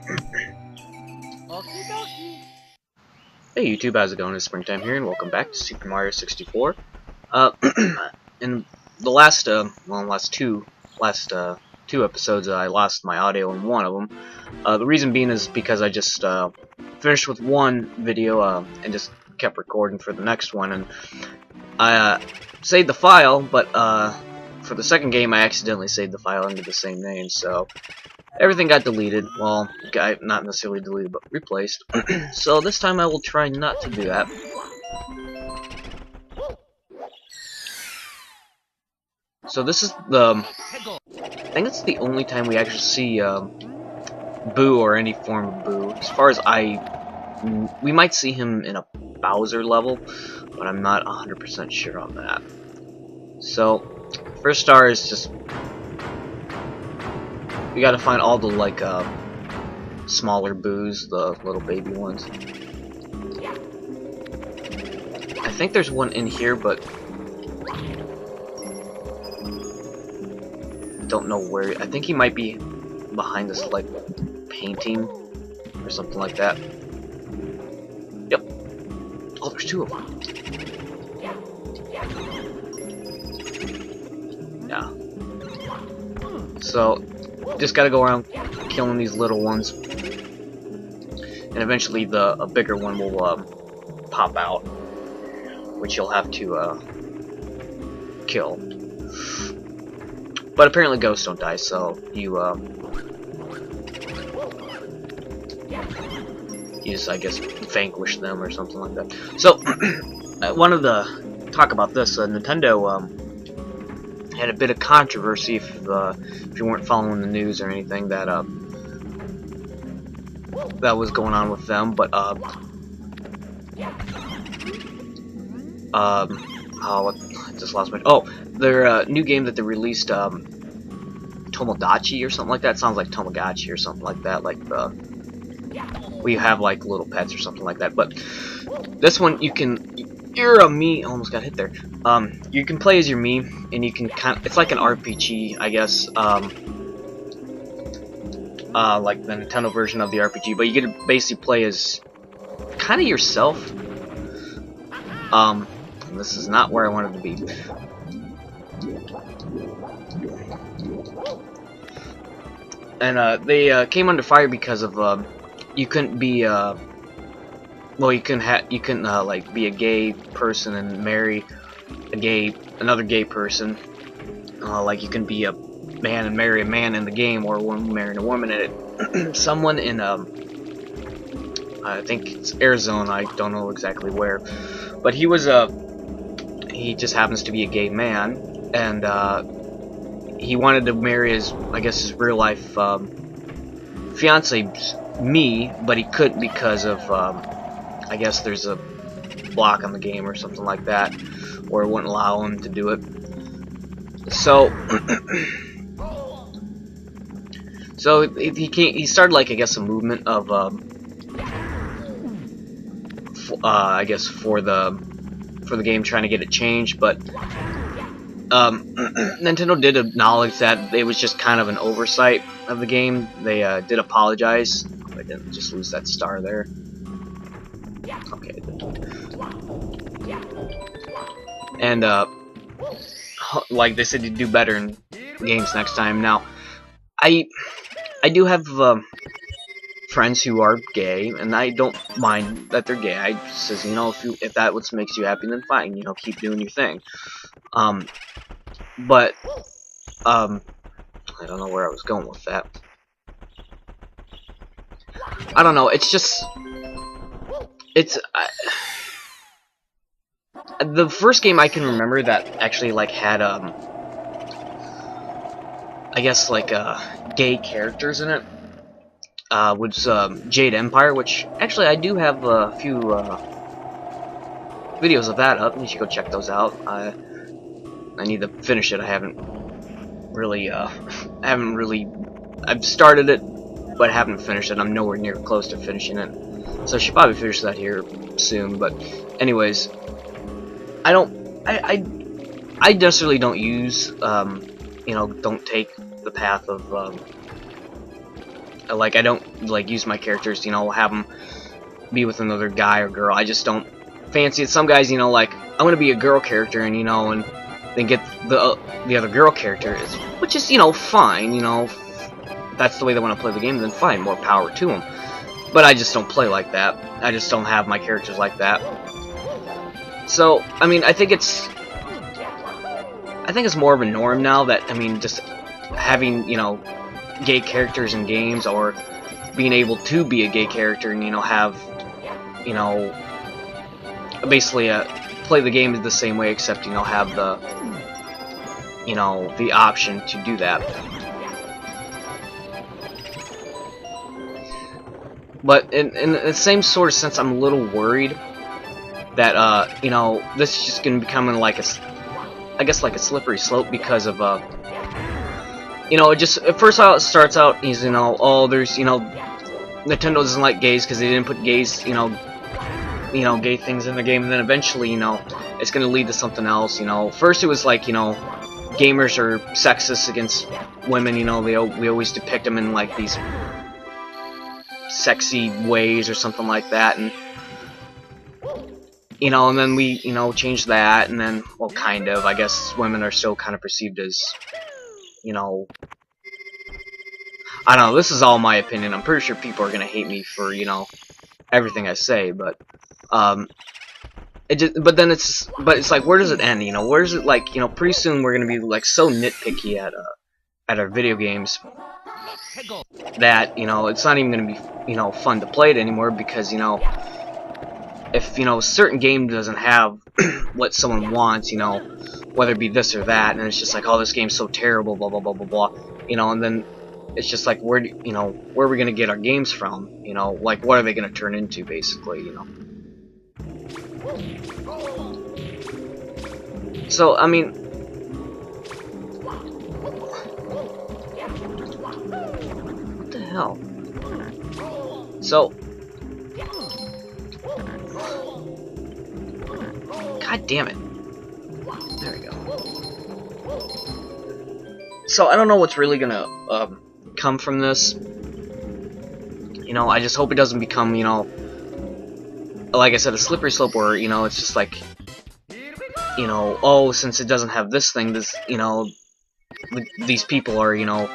Okie dokie. Hey YouTube, how's it going? It's Springtime here, and welcome back to Super Mario 64. Uh, in the last two episodes, I lost my audio in one of them. The reason being is because I just finished with one video and just kept recording for the next one, and I saved the file, but for the second game, I accidentally saved the file under the same name, so everything got deleted. Well, not necessarily deleted, but replaced. So this time I will try not to do that. So this is I think it's the only time we actually see Boo or any form of Boo. As far as we might see him in a Bowser level, but I'm not 100% sure on that. So first star is just we gotta find all the smaller Boos, the little baby ones. I think there's one in here, but don't know where. I think he might be behind this painting or something like that. Yep. Oh, there's two of them. Yeah. So just gotta go around killing these little ones, and eventually a bigger one will pop out, which you'll have to kill. But apparently ghosts don't die, so you just, I guess, vanquish them or something like that. So I wanted to talk about this. Nintendo had a bit of controversy if you weren't following the news or anything that that was going on with them. But oh, I just lost my. Oh, their new game that they released, Tomodachi or something like that. Sounds like Tamagotchi or something like that. Like we have like little pets or something like that. But this one you can. You're a me. Almost got hit there. You can play as your me, and you can it's like an RPG, I guess. Like the Nintendo version of the RPG, but you get to basically play as kind of yourself. And this is not where I wanted to be. And they came under fire because of you couldn't be well, you couldn't like be a gay person and marry another gay person. Like you can be a man and marry a man in the game, or a woman marrying a woman in it. Someone in I think it's Arizona, I don't know exactly where, but he just happens to be a gay man, and he wanted to marry his, I guess, his real life fiance, me, but he couldn't because of I guess there's a block on the game or something like that, or it wouldn't allow him to do it. So so he started, like, I guess, a movement of I guess for the game, trying to get it changed, but Nintendo did acknowledge that it was just kind of an oversight of the game. They did apologize. I didn't just lose that star there. Okay. And like they said, you do better in games next time. Now, I do have friends who are gay, and I don't mind that they're gay. I says, you know, if that what makes you happy, then fine. You know, keep doing your thing. But I don't know where I was going with that. I don't know. It's just the first game I can remember that actually had I guess gay characters in it was Jade Empire, which actually I do have a few videos of that up. You should go check those out. I need to finish it. I haven't really I've started it, but haven't finished it. I'm nowhere near close to finishing it, so I should probably finish that here soon. But anyways, I necessarily don't use you know, don't take the path of Like, I don't like use my characters, you know, have them be with another guy or girl. I just don't fancy it. Some guys, you know, like, I'm gonna be a girl character, and you know, and then get the other girl character, which is, you know, fine. You know, if that's the way they want to play the game, then fine, more power to them. But I just don't play like that. I just don't have my characters like that. So, I mean, I think it's more of a norm now that, I mean, just having, you know, gay characters in games, or being able to be a gay character and, you know, have, you know, basically play the game the same way, except, you know, have the, you know, the option to do that. But in the same sort of sense, I'm a little worried that, you know, this is just going to become like I guess like a slippery slope, because of, you know, it just, at first how it starts out is, you know, oh, there's, you know, Nintendo doesn't like gays because they didn't put gays, you know, gay things in the game, and then eventually, you know, it's going to lead to something else, you know. First it was like, you know, gamers are sexist against women, you know, we always depict them in like these sexy ways or something like that, and you know, and then we, you know, changed that, and then, well, kind of, I guess women are still kind of perceived as, you know, I don't know, this is all my opinion. I'm pretty sure people are gonna hate me for, you know, everything I say, but but it's like, where does it end? You know, where does it, like, you know, pretty soon we're gonna be like so nitpicky at our video games that, you know, it's not even gonna be, you know, fun to play it anymore, because, you know, if, you know, a certain game doesn't have what someone wants, you know, whether it be this or that, and it's just like, oh, this game's so terrible, blah blah blah blah blah, you know, and then it's just like, where are we gonna get our games from? You know, like, what are they gonna turn into, basically, you know? So, I mean, what the hell? So, god damn it. There we go. So, I don't know what's really gonna come from this. You know, I just hope it doesn't become, you know, like I said, a slippery slope where, you know, it's just like, you know, oh, since it doesn't have this thing, this, you know, these people are, you know,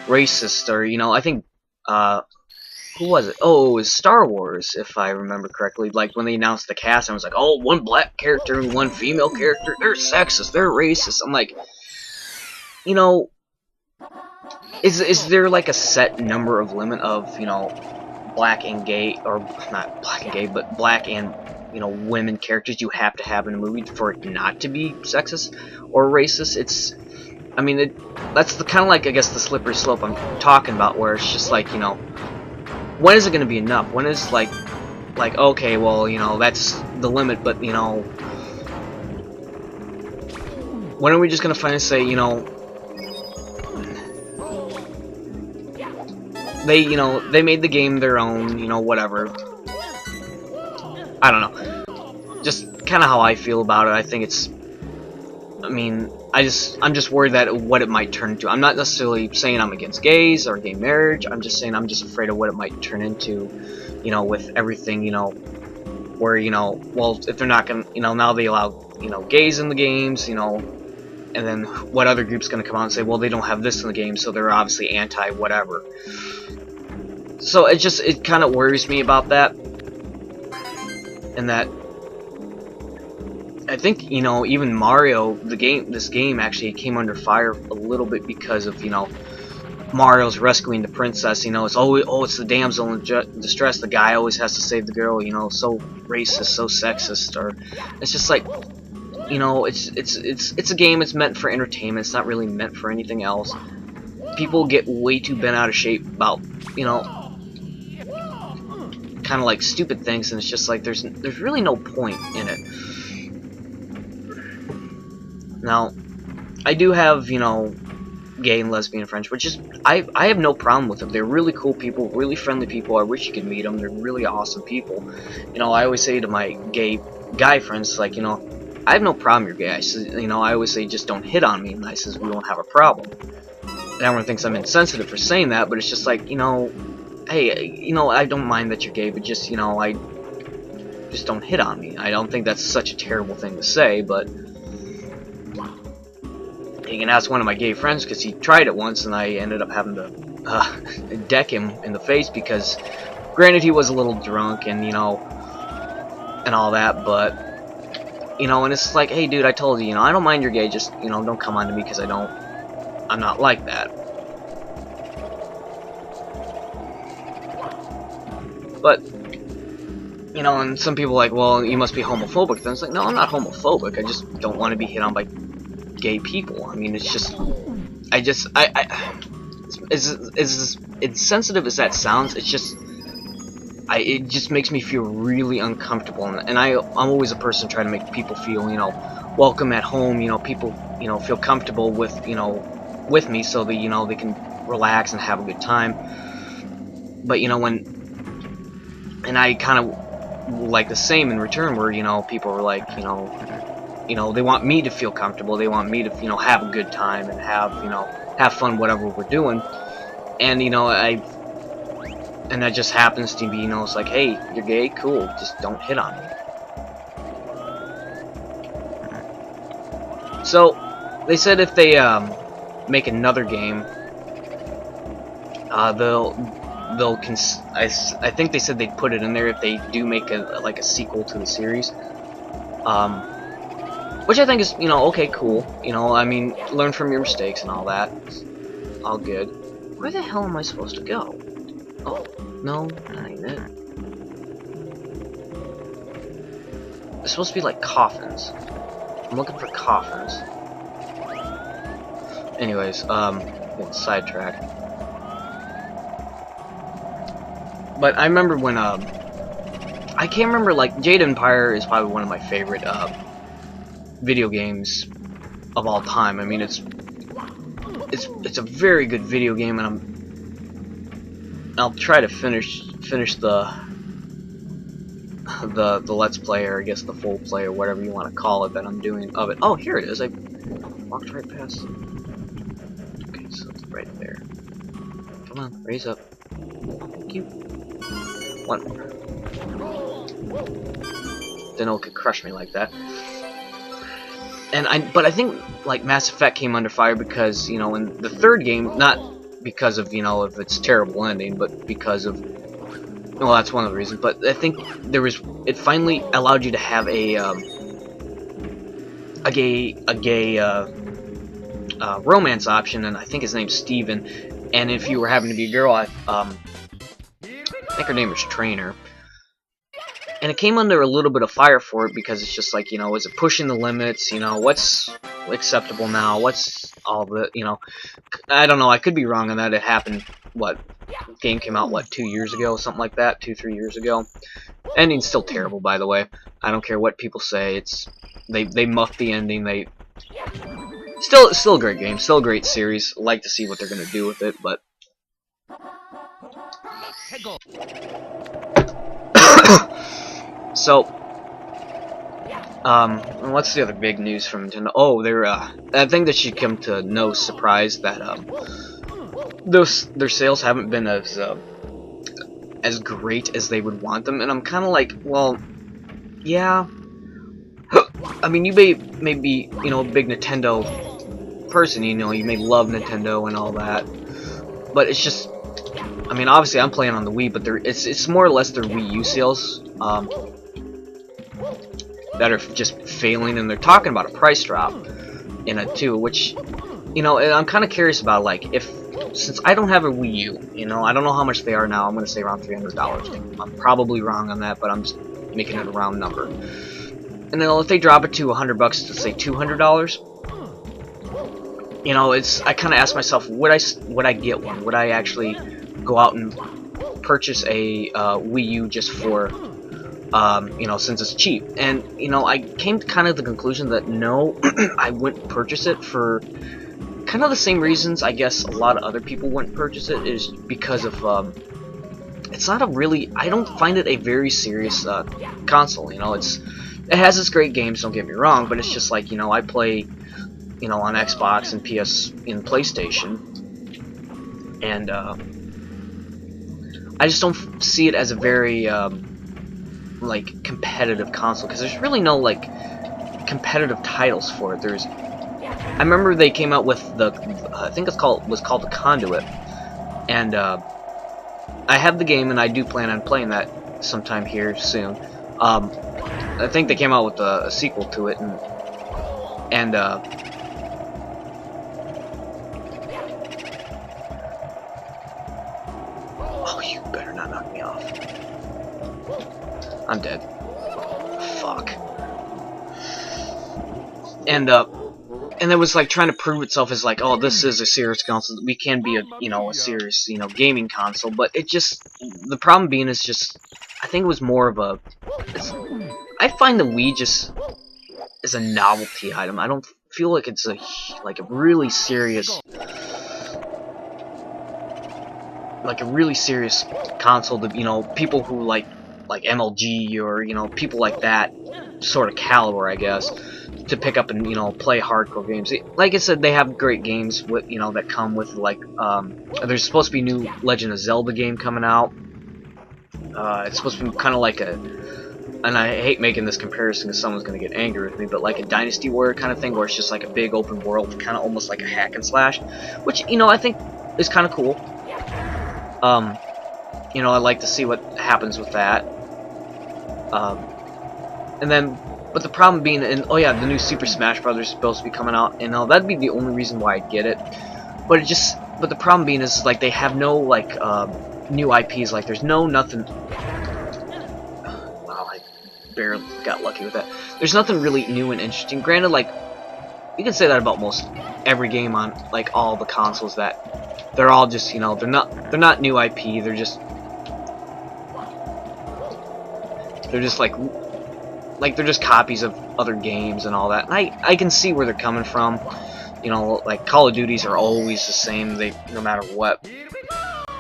racist, or, you know, I think, who was it? Oh, it was Star Wars, if I remember correctly. Like, when they announced the cast, I was like, oh, one black character and one female character, they're sexist, they're racist. I'm like, you know, is there like a set number of limit of, you know, black and gay, or not black and gay, but black and, you know, women characters you have to have in a movie for it not to be sexist or racist? It's, I mean, that's the kind of, like, I guess, the slippery slope I'm talking about, where it's just like, you know, when is it going to be enough? When is, like, okay, well, you know, that's the limit, but, you know, when are we just going to finally say, you know, you know, they made the game their own, you know, whatever. I don't know. Just kind of how I feel about it. I think it's, I mean, I'm just worried that what it might turn into. I'm not necessarily saying I'm against gays or gay marriage. I'm just saying I'm just afraid of what it might turn into, you know, with everything, you know, where, you know, well, if they're not gonna, you know, now they allow, you know, gays in the games, you know, and then what other group's gonna come out and say, well, they don't have this in the game, so they're obviously anti-whatever. So it kind of worries me about that, and that I think, you know, even Mario, this game actually came under fire a little bit because of, you know, Mario's rescuing the princess. You know, it's always, oh, it's the damsel in distress. The guy always has to save the girl. You know, so racist, so sexist, or it's just like, you know, it's a game. It's meant for entertainment. It's not really meant for anything else. People get way too bent out of shape about, you know, kind of like stupid things, and it's just like there's really no point in it. Now, I do have, you know, gay and lesbian friends, which is, I have no problem with them. They're really cool people, really friendly people. I wish you could meet them. They're really awesome people. You know, I always say to my gay guy friends, like, you know, I have no problem you're gay. I say, you know, I always say, just don't hit on me, and I says, we won't have a problem. And everyone thinks I'm insensitive for saying that, but it's just like, you know, hey, you know, I don't mind that you're gay, but just, you know, just don't hit on me. I don't think that's such a terrible thing to say, but you can ask one of my gay friends because he tried it once, and I ended up having to deck him in the face because, granted, he was a little drunk and, you know, and all that, but, you know, and it's like, hey, dude, I told you, you know, I don't mind you're gay, just, you know, don't come on to me because I'm not like that. But, you know, and some people are like, well, you must be homophobic. Then it's like, no, I'm not homophobic. I just don't want to be hit on by gay people. I mean, it's just, as insensitive as that sounds, it's just, it just makes me feel really uncomfortable. And I'm always a person trying to make people feel, you know, welcome at home. You know, people, you know, feel comfortable with, you know, with me, so that, you know, they can relax and have a good time. But, you know, and I kind of like the same in return, where, you know, people are like, you know, they want me to feel comfortable, they want me to, you know, have a good time and have, you know, have fun whatever we're doing. And, you know, and that just happens to be, you know, it's like, hey, you're gay, cool, just don't hit on me. So they said if they make another game, I think they said they'd put it in there if they do make a sequel to the series, which I think is, you know, okay, cool. You know, I mean, learn from your mistakes and all that. It's all good. Where the hell am I supposed to go? Oh, no, that ain't it. It's supposed to be like coffins. I'm looking for coffins. Anyways, getting sidetracked. But I remember when, I can't remember, like, Jade Empire is probably one of my favorite, video games of all time. I mean, it's a very good video game, and I'll try to finish the Let's Play, or I guess the full play, or whatever you want to call it, that I'm doing of it. Oh, here it is. I walked right past it. Okay, so it's right there. Come on, raise up. Thank you. One more. Didn't know it could crush me like that. But I think, like, Mass Effect came under fire because, you know, in the third game, not because of, you know, of its terrible ending, but because of, well, that's one of the reasons. But I think it finally allowed you to have a gay romance option, and I think his name's Steven. And if you were having to be a girl, I think her name was Trainer. And it came under a little bit of fire for it because it's just like, you know, is it pushing the limits? You know, what's acceptable now? What's all the, you know, I don't know. I could be wrong on that. It happened, what, the game came out, what, 2 years ago? Something like that, 2-3 years ago. Ending's still terrible, by the way. I don't care what people say. They muffed the ending. Still a great game. Still a great series. Like to see what they're going to do with it, but... So, what's the other big news from Nintendo? Oh, I think that should come to no surprise that, their sales haven't been as great as they would want them, and I'm kind of like, well, yeah. I mean, you may be, you know, a big Nintendo person, you know, you may love Nintendo and all that, but it's just, I mean, obviously I'm playing on the Wii, but it's more or less their Wii U sales, that are just failing, and they're talking about a price drop in it too, which, you know, and I'm kind of curious about, like, since I don't have a Wii U, you know, I don't know how much they are now. I'm going to say around $300. I'm probably wrong on that, but I'm just making it a round number. And then if they drop it to $100 to say $200, you know, I kind of ask myself, would I get one? Would I actually go out and purchase a Wii U just for, you know, since it's cheap? And, you know, I came to kind of the conclusion that no, I wouldn't purchase it for kind of the same reasons I guess a lot of other people wouldn't purchase it, is because of, it's not I don't find it a very serious console. You know, it has its great games, don't get me wrong, but it's just like, you know, I play, you know, on Xbox and PlayStation, and I just don't see it as a very like competitive console, because there's really no like competitive titles for it. I remember they came out with the I think was called the Conduit, and I have the game and I do plan on playing that sometime here soon. I think they came out with a sequel to it, and oh, you better not knock me off. I'm dead. Fuck. And it was like trying to prove itself as like, oh, this is a serious console. We can be a a serious gaming console, but it just, the problem being is just, I think it was more of a. I find the Wii just is a novelty item. I don't feel like it's a really serious console that people who like MLG or people like that sort of caliber, I guess, to pick up and play hardcore games. Like I said, they have great games with that come with like there's supposed to be a new Legend of Zelda game coming out. It's supposed to be kind of like and I hate making this comparison because someone's gonna get angry with me, but like a Dynasty Warrior kind of thing, where it's just like a big open world, kind of almost like a hack and slash, which I think is kind of cool. I'd like to see what happens with that. And then, but the problem being, oh yeah, the new Super Smash Brothers is supposed to be coming out, and that'd be the only reason why I'd get it. But the problem being is like they have no like new IPs. Like there's nothing. Wow, I barely got lucky with that. There's nothing really new and interesting. Granted, like you can say that about most every game on like all the consoles, that they're all just they're not new IP. They're just like they're just copies of other games and all that. And I can see where they're coming from. Like Call of Duties are always the same. No matter what.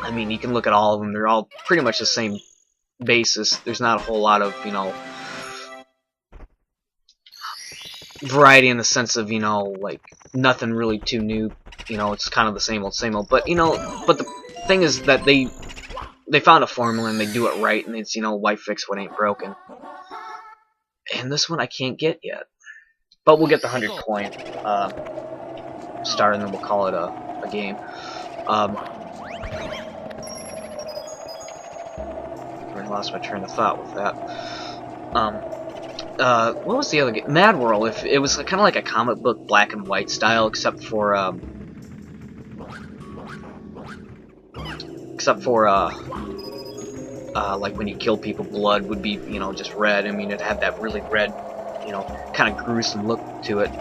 I mean, you can look at all of them. They're all pretty much the same basis. There's not a whole lot of variety in the sense of like nothing really too new. It's kind of the same old. But but the thing is that they found a formula and they do it right, and it's why fix what ain't broken. And this one I can't get yet, but we'll get the 100-point star, and then we'll call it a game. I lost my train of thought with that. What was the other game? Mad World. If it was kind of like a comic book black and white style, except for like when you kill people, blood would be just red. I mean, it had that really red, kind of gruesome look to it.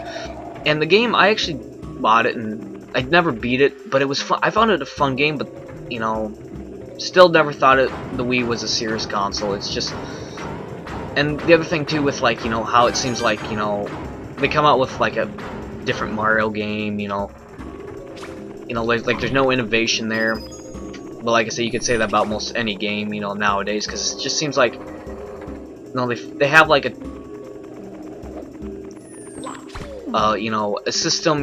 And the game, I actually bought it, and I'd never beat it, but it was fun. I found it a fun game, but still never thought the Wii was a serious console. It's just, and the other thing too with like how it seems like they come out with like a different Mario game, like there's no innovation there. But like I said, you could say that about most any game, nowadays, because it just seems like, they have like a system,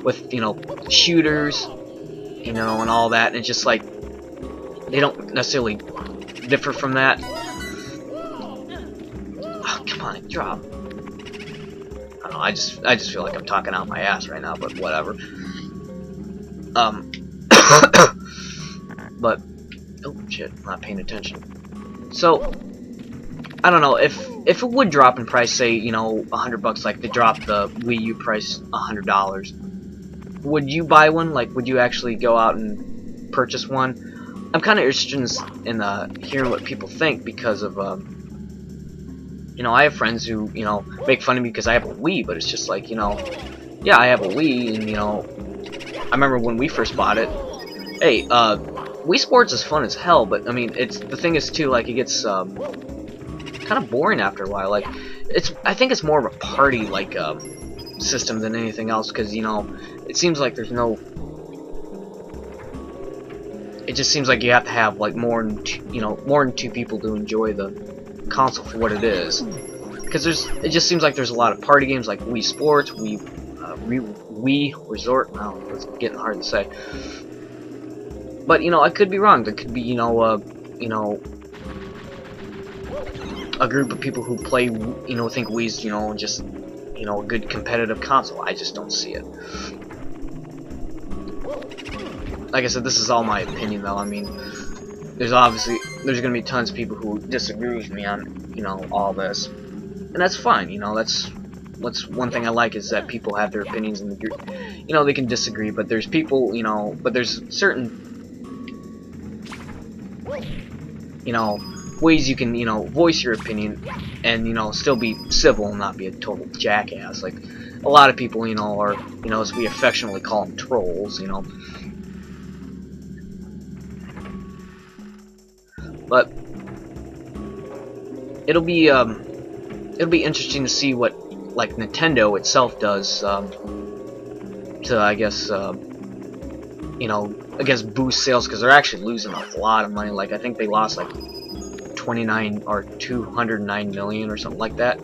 with shooters, and all that, and it's just like they don't necessarily differ from that. Oh, come on, drop. I don't know. I just feel like I'm talking out my ass right now, but whatever. But oh shit, I'm not paying attention. So I don't know if it would drop in price, say $100, like they dropped the Wii U price $100. Would you buy one? Like, would you actually go out and purchase one? I'm kind of interested in hearing what people think, because of I have friends who make fun of me because I have a Wii, but it's just like yeah, I have a Wii, and I remember when we first bought it. Hey, Wii Sports is fun as hell, but I mean, the thing is too, like, it gets kind of boring after a while. Like, I think it's more of a party like system than anything else, because it seems like there's no. It just seems like you have to have like more than two people to enjoy the console for what it is. Because it just seems like there's a lot of party games like Wii Sports, Wii Resort. No, it's getting hard to say. But I could be wrong. There could be you know, a group of people who play, you know, think Wii's, you know, just, you know, a good competitive console. I just don't see it. Like I said, this is all my opinion, though. I mean, there's gonna be tons of people who disagree with me on, you know, all this, and that's fine. You know, that's one thing I like is that people have their opinions in the group. You know, they can disagree, but there's people, you know, but there's certain, you know, ways you can, you know, voice your opinion and, you know, still be civil and not be a total jackass. Like a lot of people, you know, are, you know, as we affectionately call them, trolls. You know, but it'll be interesting to see what like Nintendo itself does to, I guess, you know, I guess boost sales, because they're actually losing a lot of money. Like I think they lost like 29 or 209 million or something like that.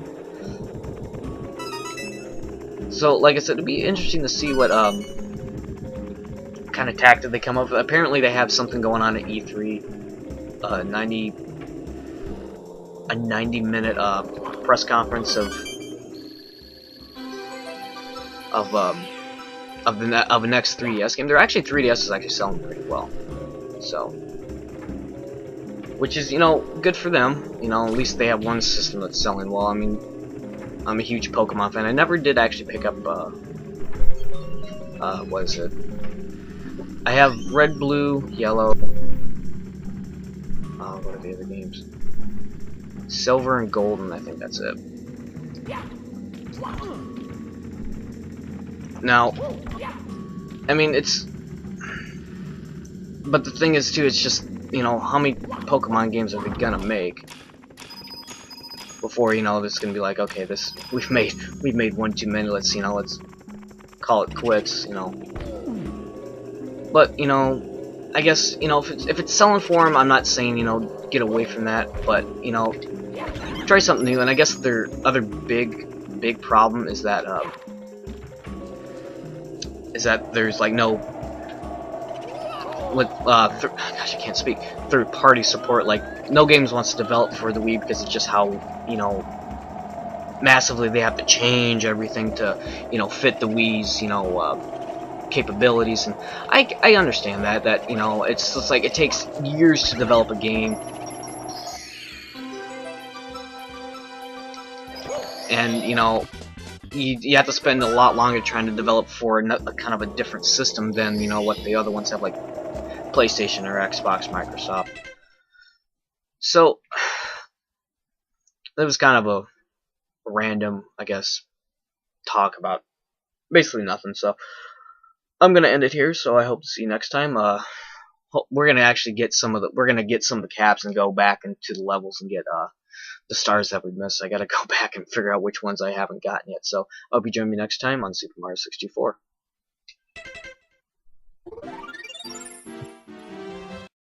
So, like I said, it'd be interesting to see what kind of tactic they come up with. Apparently, they have something going on at E3, a 90-minute press conference of um, of the next 3DS game. They're actually 3DS is actually selling pretty well, so, which is, you know, good for them. You know, at least they have one system that's selling well. I mean, I'm a huge Pokemon fan. I never did actually pick up what is it? I have Red, Blue, Yellow. What are the other games? Silver and Golden. I think that's it. Now, I mean, but the thing is too, it's just, you know, how many Pokemon games are they gonna make before, you know, it's gonna be like, okay, this we've made one too many. Let's, you know, let's call it quits. You know, but, you know, I guess, you know, if it's selling for them, I'm not saying, you know, get away from that, but, you know, try something new. And I guess their other big problem is that there's like no gosh, I can't speak, third-party support. Like no games wants to develop for the Wii because it's just how, you know, massively they have to change everything to, you know, fit the Wii's, you know, capabilities. And I understand that, you know, it's just like it takes years to develop a game, and, you know, you have to spend a lot longer trying to develop for a kind of a different system than, you know, what the other ones have, like PlayStation or Xbox, Microsoft. So that was kind of a random, I guess, talk about basically nothing. So I'm gonna end it here. So I hope to see you next time. We're gonna actually get some of the caps and go back into the levels and get the stars that we missed. I gotta go back and figure out which ones I haven't gotten yet. So I hope you join me next time on Super Mario 64.